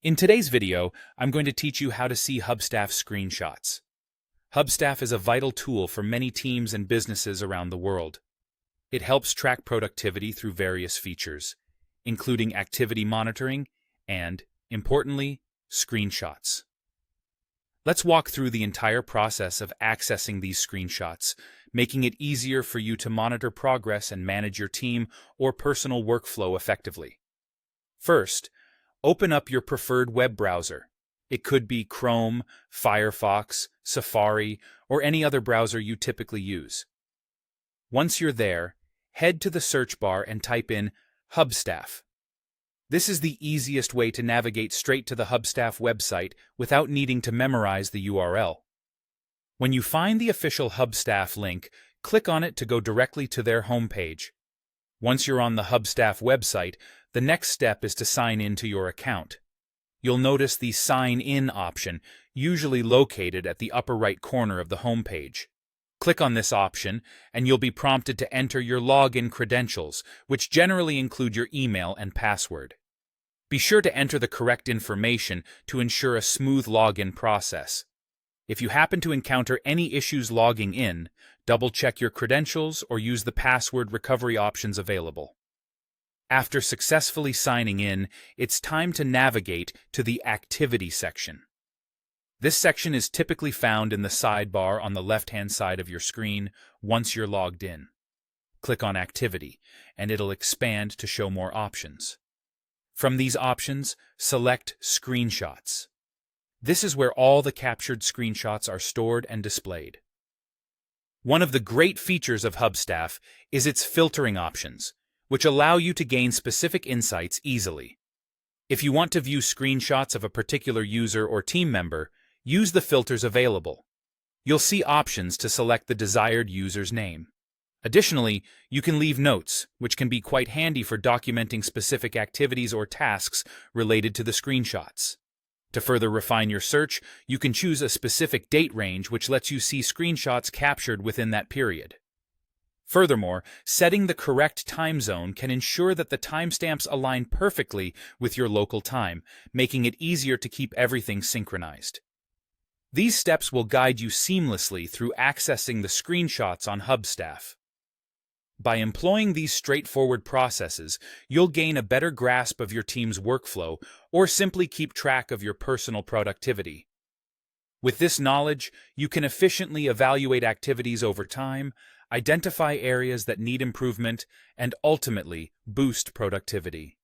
In today's video, I'm going to teach you how to see Hubstaff screenshots. Hubstaff is a vital tool for many teams and businesses around the world. It helps track productivity through various features, including activity monitoring and, importantly, screenshots. Let's walk through the entire process of accessing these screenshots, making it easier for you to monitor progress and manage your team or personal workflow effectively. First, open up your preferred web browser. It could be Chrome, Firefox, Safari, or any other browser you typically use. Once you're there, head to the search bar and type in Hubstaff. This is the easiest way to navigate straight to the Hubstaff website without needing to memorize the URL. When you find the official Hubstaff link, click on it to go directly to their homepage. Once you're on the Hubstaff website, the next step is to sign in to your account. You'll notice the Sign In option, usually located at the upper right corner of the homepage. Click on this option, and you'll be prompted to enter your login credentials, which generally include your email and password. Be sure to enter the correct information to ensure a smooth login process. If you happen to encounter any issues logging in, double-check your credentials or use the password recovery options available. After successfully signing in, it's time to navigate to the Activity section. This section is typically found in the sidebar on the left-hand side of your screen once you're logged in. Click on Activity, and it'll expand to show more options. From these options, select Screenshots. This is where all the captured screenshots are stored and displayed. One of the great features of Hubstaff is its filtering options, which allow you to gain specific insights easily. If you want to view screenshots of a particular user or team member, use the filters available. You'll see options to select the desired user's name. Additionally, you can leave notes, which can be quite handy for documenting specific activities or tasks related to the screenshots. To further refine your search, you can choose a specific date range which lets you see screenshots captured within that period. Furthermore, setting the correct time zone can ensure that the timestamps align perfectly with your local time, making it easier to keep everything synchronized. These steps will guide you seamlessly through accessing the screenshots on Hubstaff. By employing these straightforward processes, you'll gain a better grasp of your team's workflow or simply keep track of your personal productivity. With this knowledge, you can efficiently evaluate activities over time, identify areas that need improvement, and ultimately boost productivity.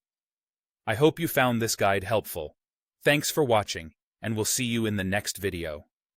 I hope you found this guide helpful. Thanks for watching, and we'll see you in the next video.